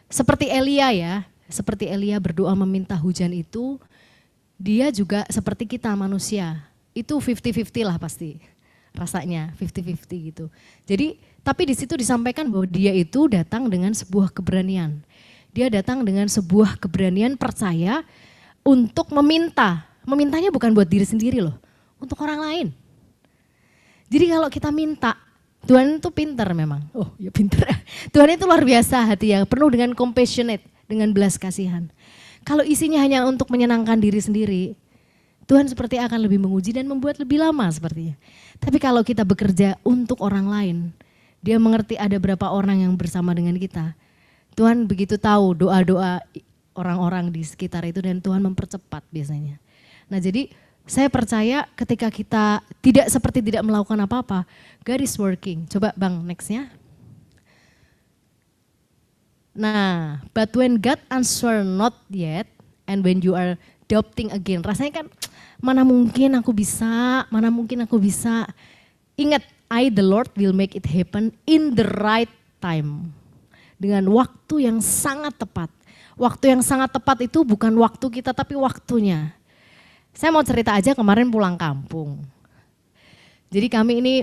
Speaker 2: Seperti Elia ya, seperti Elia berdoa meminta hujan itu, dia juga seperti kita manusia, itu 50-50 lah pasti rasanya, 50-50 gitu. Jadi tapi di situ disampaikan bahwa dia itu datang dengan sebuah keberanian. Dia datang dengan sebuah keberanian percaya untuk meminta. Memintanya bukan buat diri sendiri loh, untuk orang lain. Jadi kalau kita minta, Tuhan itu pintar memang. Oh ya pintar. Tuhan itu luar biasa hati yang penuh dengan compassionate, dengan belas kasihan. Kalau isinya hanya untuk menyenangkan diri sendiri, Tuhan seperti akan lebih menguji dan membuat lebih lama sepertinya. Tapi kalau kita bekerja untuk orang lain, dia mengerti ada berapa orang yang bersama dengan kita. Tuhan begitu tahu doa-doa orang-orang di sekitar itu dan Tuhan mempercepat biasanya. Nah jadi saya percaya ketika kita tidak seperti tidak melakukan apa-apa, God is working. Coba Bang nextnya. Nah, but when God answer not yet, and when you are doubting again, rasanya kan mana mungkin aku bisa, mana mungkin aku bisa. Ingat, I the Lord will make it happen in the right time. Dengan waktu yang sangat tepat. Waktu yang sangat tepat itu bukan waktu kita tapi waktunya. Saya mau cerita aja kemarin pulang kampung. Jadi kami ini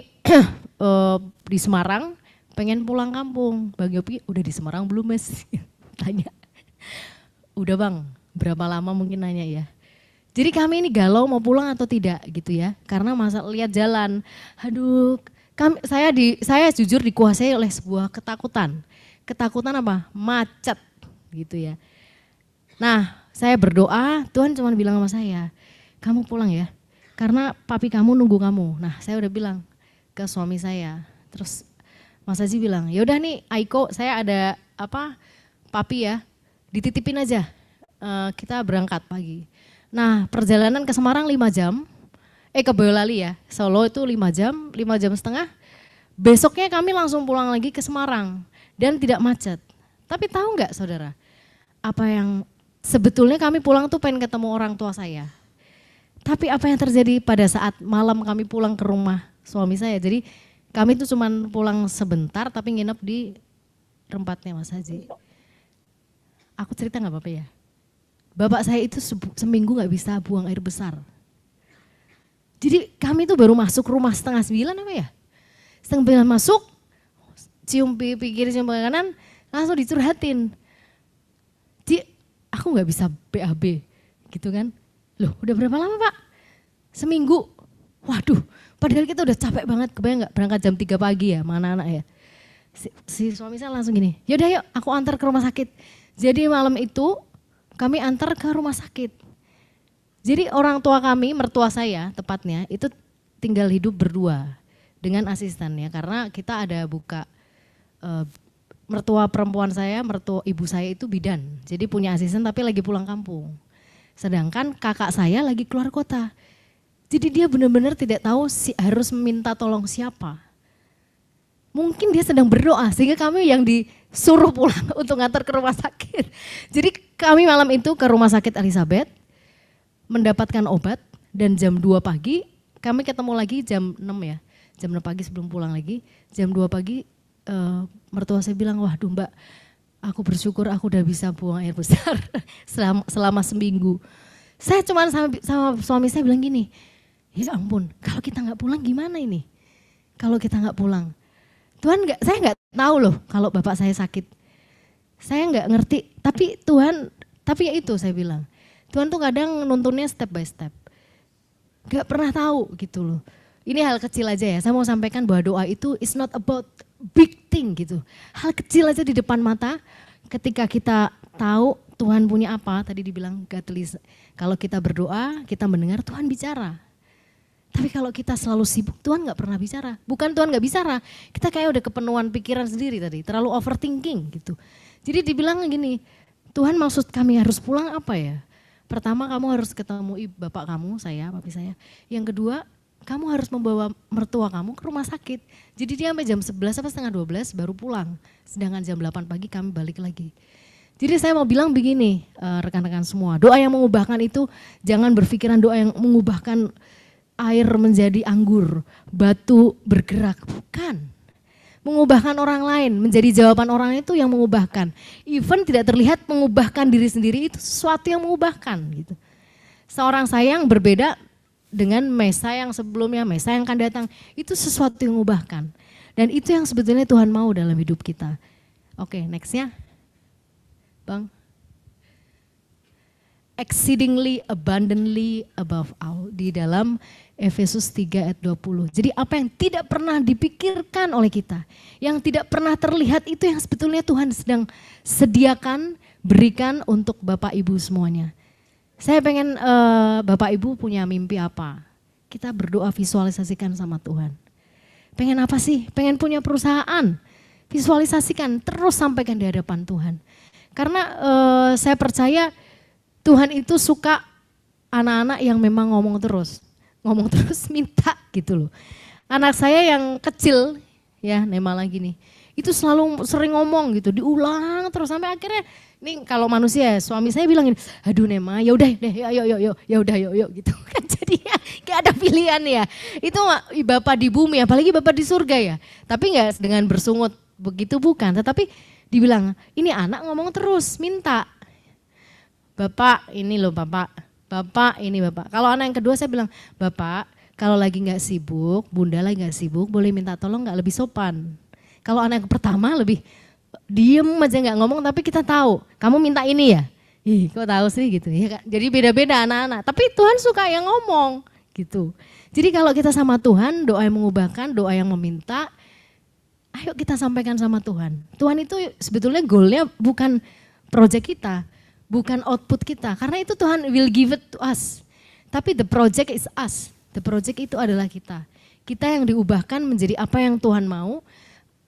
Speaker 2: di Semarang pengen pulang kampung. Bang Yopi udah di Semarang belum Mas? Tanya. Udah Bang, berapa lama mungkin nanya ya. Jadi kami ini galau mau pulang atau tidak gitu ya. Karena masa lihat jalan, aduh saya jujur dikuasai oleh sebuah ketakutan. Ketakutan apa? Macet gitu ya. Nah saya berdoa, Tuhan cuma bilang sama saya, kamu pulang ya, karena papi kamu nunggu kamu. Nah saya udah bilang ke suami saya, terus Mas Haji bilang, yaudah nih Aiko saya ada papi ya, dititipin aja, kita berangkat pagi. Nah perjalanan ke Semarang 5 jam, ke Boyolali ya, Solo itu 5 jam setengah. Besoknya kami langsung pulang lagi ke Semarang dan tidak macet. Tapi tahu nggak saudara, apa yang sebetulnya kami pulang tuh pengen ketemu orang tua saya. Tapi apa yang terjadi pada saat malam kami pulang ke rumah suami saya. Jadi kami tuh cuman pulang sebentar tapi nginep di tempatnya Mas Haji. Aku cerita gak apa-apa ya. Bapak saya itu seminggu gak bisa buang air besar. Jadi kami tuh baru masuk rumah 8:30 apa ya. 8:30 masuk, cium pipi kiri cium kanan, langsung dicurhatin. Jadi aku gak bisa BAB gitu kan. Loh udah berapa lama Pak? Seminggu. Waduh padahal kita udah capek banget, kebayang gak berangkat jam 3 pagi ya sama anak-anak ya. Si suami saya langsung gini, yaudah yuk aku antar ke rumah sakit. Jadi malam itu kami antar ke rumah sakit. Jadi orang tua kami, mertua saya tepatnya itu tinggal hidup berdua dengan asistennya. Karena kita ada buka, mertua perempuan saya, mertua ibu saya itu bidan. Jadi punya asisten tapi lagi pulang kampung. Sedangkan kakak saya lagi keluar kota. Jadi dia benar-benar tidak tahu harus meminta tolong siapa. Mungkin dia sedang berdoa sehingga kami yang disuruh pulang untuk ngantar ke rumah sakit. Jadi kami malam itu ke rumah sakit Elizabeth mendapatkan obat dan jam 2 pagi kami ketemu lagi jam 6 ya. Jam 6 pagi sebelum pulang lagi, jam 2 pagi mertua saya bilang, waduh Mbak aku bersyukur aku udah bisa buang air besar selama seminggu. Saya cuma sama suami saya bilang gini, ya ampun kalau kita gak pulang gimana ini? Kalau kita gak pulang. Saya gak tahu loh kalau bapak saya sakit. Saya gak ngerti, tapi ya itu saya bilang. Tuhan tuh kadang nuntunnya step by step. Gak pernah tahu gitu loh. Ini hal kecil aja ya, saya mau sampaikan bahwa doa itu is not about big thing gitu. Hal kecil aja di depan mata ketika kita tahu Tuhan punya apa, tadi dibilang kalau kita berdoa, kita mendengar Tuhan bicara. Tapi kalau kita selalu sibuk, Tuhan gak pernah bicara. Bukan Tuhan gak bicara, kita kayak udah kepenuhan pikiran sendiri tadi, terlalu overthinking gitu. Jadi dibilang gini, Tuhan maksud kami harus pulang apa ya? Pertama kamu harus ketemu bapak kamu, papi saya. Yang kedua, kamu harus membawa mertua kamu ke rumah sakit. Jadi dia sampai jam 11 atau setengah 12 baru pulang. Sedangkan jam 8 pagi kami balik lagi. Jadi saya mau bilang begini rekan-rekan semua, doa yang mengubahkan itu jangan berpikiran doa yang mengubahkan air menjadi anggur, batu bergerak. Bukan. Mengubahkan orang lain, menjadi jawaban orang itu yang mengubahkan. Even tidak terlihat mengubahkan diri sendiri itu sesuatu yang mengubahkan gitu. Seorang saya yang berbeda dengan Mesa yang sebelumnya, Mesa yang akan datang, itu sesuatu yang mengubahkan. Dan itu yang sebetulnya Tuhan mau dalam hidup kita. Oke, nextnya. Bang. Exceedingly abundantly above all, di dalam Efesus 3 ayat 20. Jadi apa yang tidak pernah dipikirkan oleh kita, yang tidak pernah terlihat, itu yang sebetulnya Tuhan sedang sediakan, berikan untuk Bapak Ibu semuanya. Saya pengen Bapak Ibu punya mimpi apa? Kita berdoa visualisasikan sama Tuhan. Pengen apa sih? Pengen punya perusahaan. Visualisasikan, terus sampaikan di hadapan Tuhan. Karena saya percaya Tuhan itu suka anak-anak yang memang ngomong terus minta gitu loh. Anak saya yang kecil ya, Nema lagi nih, itu selalu sering ngomong gitu, diulang terus sampai akhirnya ini kalau manusia, suami saya bilang gini, aduh Nema, ya udah deh, yuk gitu kan, jadi ya kayak ada pilihan ya. Itu Bapak di bumi, apalagi Bapak di surga ya. Tapi nggak dengan bersungut begitu, bukan, tetapi dibilang ini anak ngomong terus minta. Bapak ini loh Bapak ini Bapak. Kalau anak yang kedua saya bilang, Bapak kalau lagi nggak sibuk, Bunda lagi nggak sibuk, boleh minta tolong nggak, lebih sopan. Kalau anak yang pertama lebih diem aja nggak ngomong, tapi kita tahu, kamu minta ini ya? Ih kok tahu sih gitu ya kan. Jadi beda-beda anak-anak, tapi Tuhan suka yang ngomong gitu. Jadi kalau kita sama Tuhan, doa yang mengubahkan, doa yang meminta, ayo kita sampaikan sama Tuhan. Tuhan itu sebetulnya goalnya bukan project kita, bukan output kita, karena itu Tuhan will give it to us. Tapi the project is us, the project itu adalah kita. Kita yang diubahkan menjadi apa yang Tuhan mau,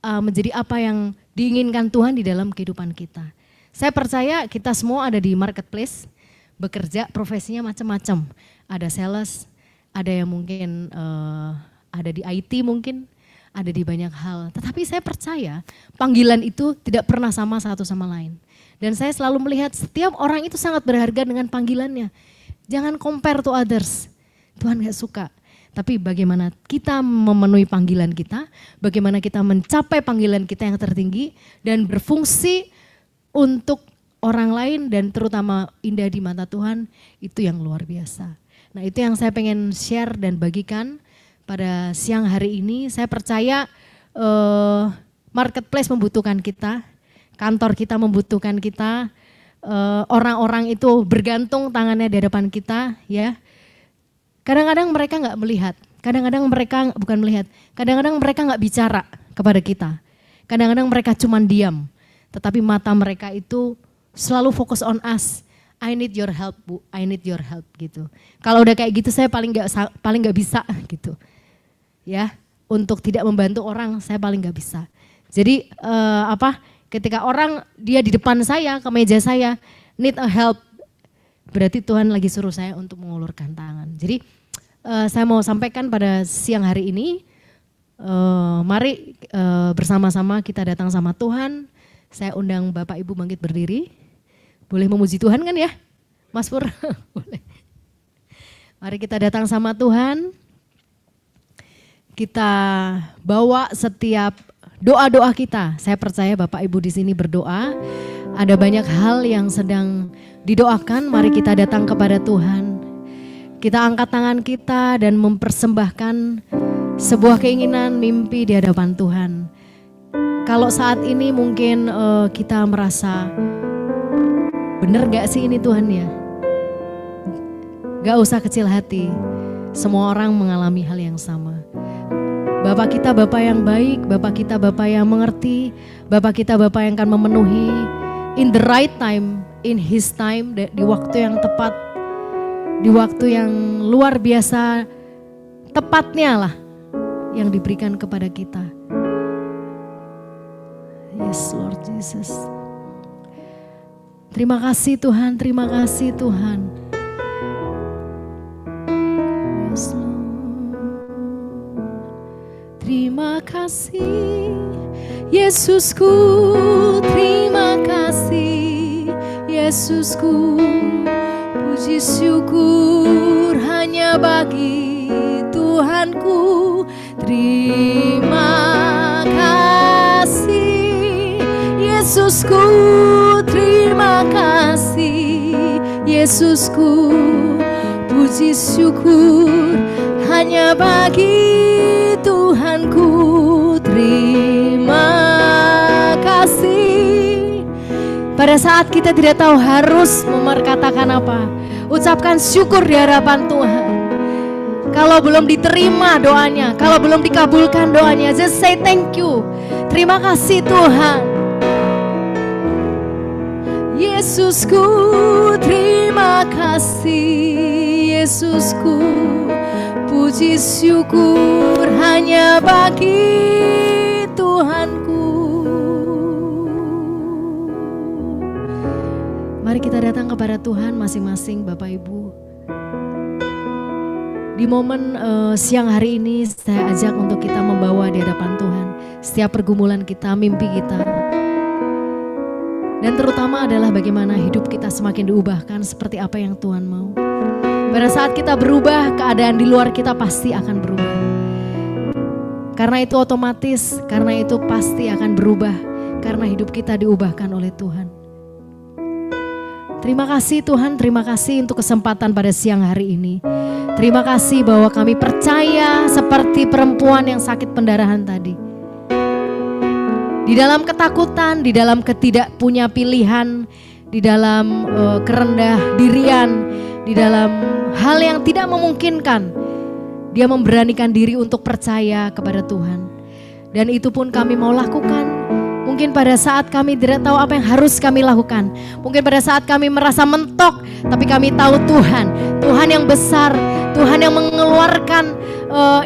Speaker 2: menjadi apa yang diinginkan Tuhan di dalam kehidupan kita. Saya percaya kita semua ada di marketplace, bekerja, profesinya macam-macam. Ada sales, ada yang mungkin ada di IT mungkin, ada di banyak hal. Tetapi saya percaya panggilan itu tidak pernah sama satu sama lain. Dan saya selalu melihat setiap orang itu sangat berharga dengan panggilannya. Jangan compare to others. Tuhan gak suka. Tapi bagaimana kita memenuhi panggilan kita, bagaimana kita mencapai panggilan kita yang tertinggi dan berfungsi untuk orang lain dan terutama indah di mata Tuhan, itu yang luar biasa. Nah itu yang saya pengen share dan bagikan pada siang hari ini. Saya percaya marketplace membutuhkan kita. Kantor kita membutuhkan kita, orang-orang itu bergantung tangannya di hadapan kita ya. Kadang-kadang mereka nggak melihat, kadang-kadang mereka bukan melihat, kadang-kadang mereka nggak bicara kepada kita. Kadang-kadang mereka cuma diam, tetapi mata mereka itu selalu fokus on us. I need your help Bu, I need your help gitu. Kalau udah kayak gitu saya paling nggak bisa gitu. Ya, untuk tidak membantu orang saya paling nggak bisa. Jadi ketika orang dia di depan saya, ke meja saya, need a help, berarti Tuhan lagi suruh saya untuk mengulurkan tangan. Jadi saya mau sampaikan pada siang hari ini, mari bersama-sama kita datang sama Tuhan. Saya undang Bapak Ibu bangkit berdiri. Boleh memuji Tuhan kan ya, Mas Pur? Boleh. Mari kita datang sama Tuhan. Kita bawa setiap doa-doa kita. Saya percaya Bapak Ibu di sini berdoa. Ada banyak hal yang sedang didoakan. Mari kita datang kepada Tuhan. Kita angkat tangan kita dan mempersembahkan sebuah keinginan, mimpi di hadapan Tuhan. Kalau saat ini mungkin kita merasa, bener gak sih ini Tuhan ya? Gak usah kecil hati. Semua orang mengalami hal yang sama. Bapak kita Bapak yang baik, Bapak kita Bapak yang mengerti, Bapak kita Bapak yang akan memenuhi in the right time, in His time, di waktu yang tepat, di waktu yang luar biasa, tepatnya lah yang diberikan kepada kita. Yes Lord Jesus. Terima kasih Tuhan, terima kasih Tuhan. Yes Lord. Terima kasih Yesusku, terima kasih Yesusku. Puji syukur hanya bagi Tuhanku, terima kasih. Yesusku, terima kasih. Yesusku, puji syukur hanya bagi Tuhanku, terima kasih. Pada saat kita tidak tahu harus memperkatakan apa, ucapkan syukur di hadapan Tuhan. Kalau belum diterima doanya, kalau belum dikabulkan doanya, just say thank you. Terima kasih Tuhan. Yesusku, terima kasih. Yesusku, puji syukur hanya bagi Tuhanku. Mari kita datang kepada Tuhan masing-masing Bapak Ibu. Di momen siang hari ini saya ajak untuk kita membawa di hadapan Tuhan setiap pergumulan kita, mimpi kita. Dan terutama adalah bagaimana hidup kita semakin diubahkan seperti apa yang Tuhan mau. Pada saat kita berubah, keadaan di luar kita pasti akan berubah. Karena itu otomatis, karena itu pasti akan berubah. Karena hidup kita diubahkan oleh Tuhan. Terima kasih Tuhan, terima kasih untuk kesempatan pada siang hari ini. Terima kasih bahwa kami percaya seperti perempuan yang sakit pendarahan tadi. Di dalam ketakutan, di dalam ketidakpunya pilihan, di dalam kerendah dirian, di dalam hal yang tidak memungkinkan, dia memberanikan diri untuk percaya kepada Tuhan. Dan itu pun kami mau lakukan. Mungkin pada saat kami tidak tahu apa yang harus kami lakukan. Mungkin pada saat kami merasa mentok, tapi kami tahu Tuhan, Tuhan yang besar, Tuhan yang mengeluarkan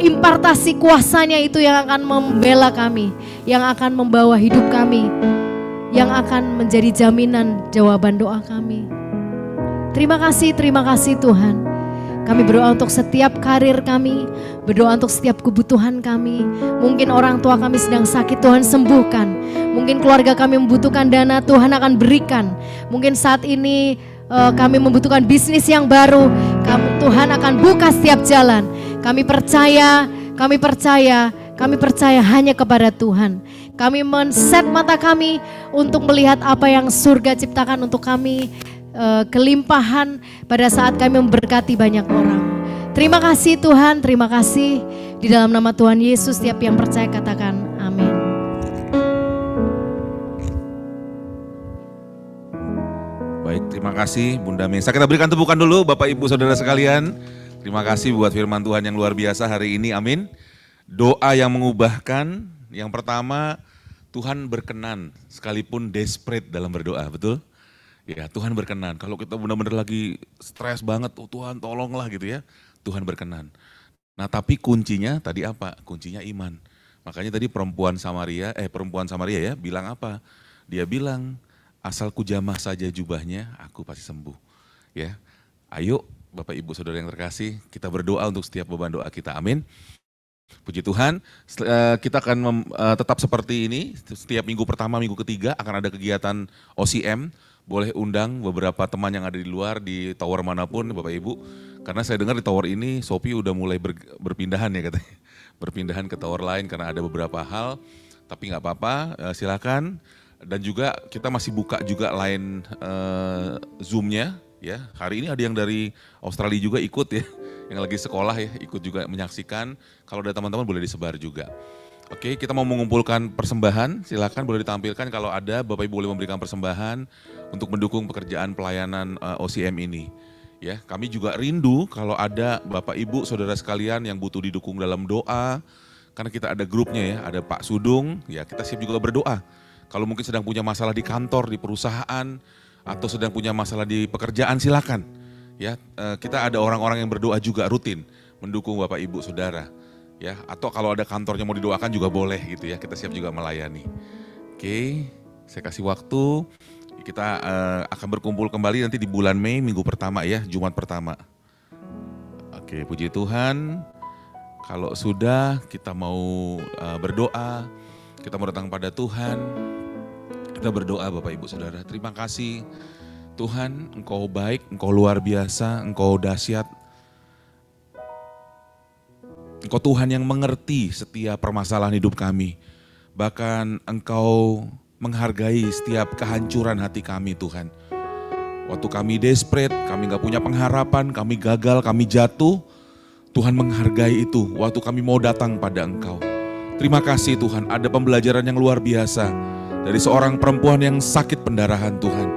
Speaker 2: impartasi kuasanya itu yang akan membela kami, yang akan membawa hidup kami, yang akan menjadi jaminan jawaban doa kami. Terima kasih Tuhan. Kami berdoa untuk setiap karir kami, berdoa untuk setiap kebutuhan kami. Mungkin orang tua kami sedang sakit, Tuhan sembuhkan. Mungkin keluarga kami membutuhkan dana, Tuhan akan berikan. Mungkin saat ini kami membutuhkan bisnis yang baru, Tuhan akan buka setiap jalan. Kami percaya hanya kepada Tuhan. Kami men-set mata kami untuk melihat apa yang surga ciptakan untuk kami. Kelimpahan pada saat kami memberkati banyak orang. Terima kasih Tuhan, terima kasih. Di dalam nama Tuhan Yesus, setiap yang percaya katakan amin.
Speaker 3: Baik, terima kasih Bunda Mesa. Kita berikan tepukan dulu Bapak Ibu Saudara sekalian. Terima kasih buat firman Tuhan yang luar biasa hari ini, amin. Doa yang mengubahkan, yang pertama Tuhan berkenan sekalipun desperate dalam berdoa, betul? Ya, Tuhan berkenan. Kalau kita benar-benar lagi stres banget, oh Tuhan tolonglah gitu ya. Tuhan berkenan. Nah, tapi kuncinya tadi apa? Kuncinya iman. Makanya tadi perempuan Samaria ya bilang apa? Dia bilang, asal ku jamah saja jubahnya, aku pasti sembuh. Ya. Ayo Bapak Ibu Saudara yang terkasih, kita berdoa untuk setiap beban doa kita. Amin. Puji Tuhan, kita akan tetap seperti ini. Setiap minggu pertama, minggu ketiga akan ada kegiatan OCM. Boleh undang beberapa teman yang ada di luar, di tower manapun Bapak Ibu. Karena saya dengar di tower ini Shopee udah mulai berpindahan ya katanya. Berpindahan ke tower lain karena ada beberapa hal. Tapi gak apa-apa, silakan. Dan juga kita masih buka juga line Zoom-nya. Ya. Hari ini ada yang dari Australia juga ikut ya. Yang lagi sekolah ya, ikut juga menyaksikan. Kalau ada teman-teman boleh disebar juga. Oke, kita mau mengumpulkan persembahan, silakan boleh ditampilkan kalau ada, Bapak Ibu boleh memberikan persembahan untuk mendukung pekerjaan pelayanan OCM ini. Ya, kami juga rindu kalau ada Bapak Ibu Saudara sekalian yang butuh didukung dalam doa, karena kita ada grupnya ya, ada Pak Sudung, ya kita siap juga berdoa. Kalau mungkin sedang punya masalah di kantor, di perusahaan, atau sedang punya masalah di pekerjaan, silakan. Ya, kita ada orang-orang yang berdoa juga rutin mendukung Bapak Ibu Saudara. Ya, atau kalau ada kantornya mau didoakan juga boleh gitu ya, kita siap juga melayani. Oke, saya kasih waktu, kita akan berkumpul kembali nanti di bulan Mei, minggu pertama ya, Jumat pertama. Oke, puji Tuhan, kalau sudah kita mau berdoa, kita mau datang pada Tuhan, kita berdoa Bapak Ibu Saudara. Terima kasih Tuhan, Engkau baik, Engkau luar biasa, Engkau dahsyat. Engkau Tuhan yang mengerti setiap permasalahan hidup kami. Bahkan Engkau menghargai setiap kehancuran hati kami Tuhan. Waktu kami desperate, kami gak punya pengharapan, kami gagal, kami jatuh, Tuhan menghargai itu waktu kami mau datang pada Engkau. Terima kasih Tuhan, ada pembelajaran yang luar biasa dari seorang perempuan yang sakit pendarahan Tuhan.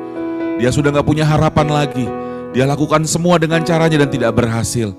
Speaker 3: Dia sudah gak punya harapan lagi, dia lakukan semua dengan caranya dan tidak berhasil.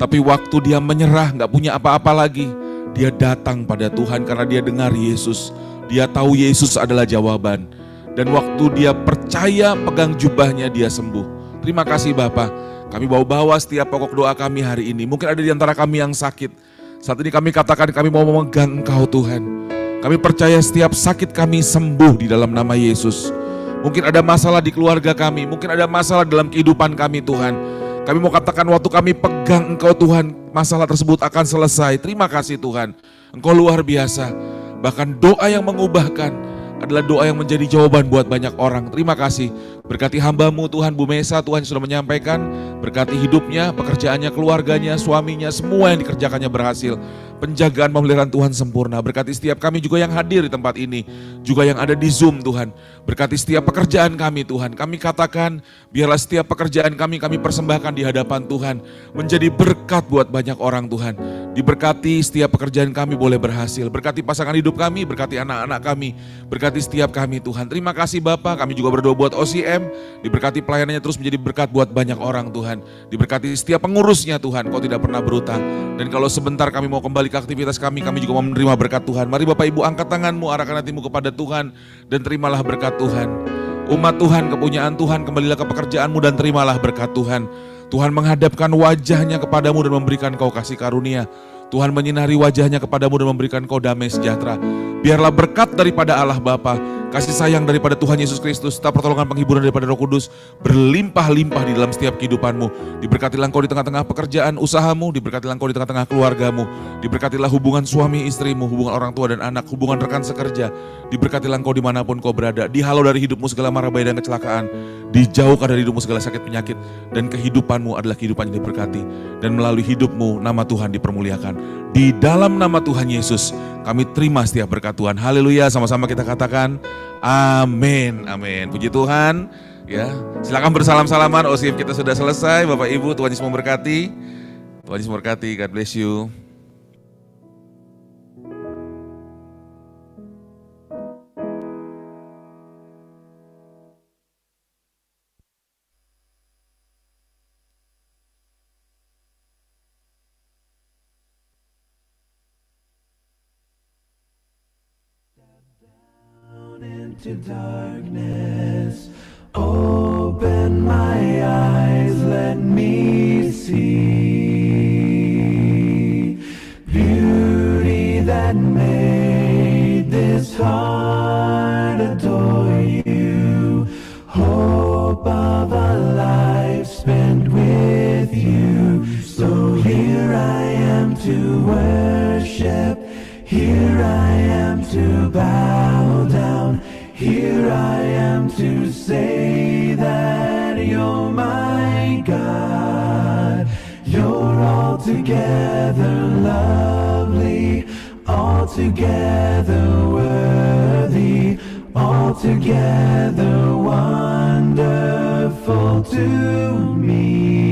Speaker 3: Tapi waktu dia menyerah, gak punya apa-apa lagi, dia datang pada Tuhan karena dia dengar Yesus. Dia tahu Yesus adalah jawaban. Dan waktu dia percaya pegang jubahnya, dia sembuh. Terima kasih Bapa. Kami bawa setiap pokok doa kami hari ini. Mungkin ada di antara kami yang sakit. Saat ini kami katakan kami mau memegang Engkau Tuhan. Kami percaya setiap sakit kami sembuh di dalam nama Yesus. Mungkin ada masalah di keluarga kami. Mungkin ada masalah dalam kehidupan kami Tuhan. Kami mau katakan waktu kami pegang Engkau Tuhan, masalah tersebut akan selesai. Terima kasih Tuhan, Engkau luar biasa. Bahkan doa yang mengubahkan adalah doa yang menjadi jawaban buat banyak orang. Terima kasih, berkati hamba-Mu Tuhan, Bu Mesa, Tuhan sudah menyampaikan. Berkati hidupnya, pekerjaannya, keluarganya, suaminya, semua yang dikerjakannya berhasil. Penjagaan pemeliharaan Tuhan sempurna. Berkati setiap kami juga yang hadir di tempat ini, juga yang ada di Zoom Tuhan. Berkati setiap pekerjaan kami Tuhan. Kami katakan biarlah setiap pekerjaan kami persembahkan di hadapan Tuhan. Menjadi berkat buat banyak orang Tuhan. Diberkati setiap pekerjaan kami boleh berhasil. Berkati pasangan hidup kami, berkati anak-anak kami. Berkati setiap kami Tuhan. Terima kasih Bapak, kami juga berdoa buat OCM. Diberkati pelayanannya terus menjadi berkat buat banyak orang Tuhan. Diberkati setiap pengurusnya Tuhan, Kau tidak pernah berutang. Dan kalau sebentar kami mau kembali ke aktivitas kami juga mau menerima berkat Tuhan. Mari Bapak Ibu angkat tanganmu, arahkan hatimu kepada Tuhan dan terimalah berkat Tuhan. Umat Tuhan, kepunyaan Tuhan, kembalilah ke pekerjaanmu dan terimalah berkat Tuhan. Tuhan menghadapkan wajahnya kepadamu dan memberikan kau kasih karunia. Tuhan menyinari wajahnya kepadamu dan memberikan kau damai sejahtera. Biarlah berkat daripada Allah Bapa, kasih sayang daripada Tuhan Yesus Kristus, serta pertolongan penghiburan daripada Roh Kudus berlimpah-limpah di dalam setiap kehidupanmu. Diberkatilah engkau di tengah-tengah pekerjaan usahamu, diberkatilah engkau di tengah-tengah keluargamu, diberkatilah hubungan suami istrimu, hubungan orang tua dan anak, hubungan rekan sekerja, diberkatilah engkau dimanapun kau berada, dihalau dari hidupmu segala mara bahaya dan kecelakaan, dijauhkan dari hidupmu segala sakit penyakit, dan kehidupanmu adalah kehidupan yang diberkati, dan melalui hidupmu nama Tuhan dipermuliakan. Di dalam nama Tuhan Yesus kami terima setiap berkat Tuhan. Haleluya, sama-sama kita katakan amin, amin. Puji Tuhan. Ya, silakan bersalam-salaman. OCF kita sudah selesai. Bapak Ibu, Tuhan Yesus memberkati. Tuhan Yesus memberkati. God bless you.
Speaker 4: To darkness, open my eyes, let me see beauty that made this heart adore you, hope of a life spent with you. So here I am to worship, here I am to bow down. Here I am to say that you're my God. You're altogether lovely, altogether worthy, altogether wonderful to me.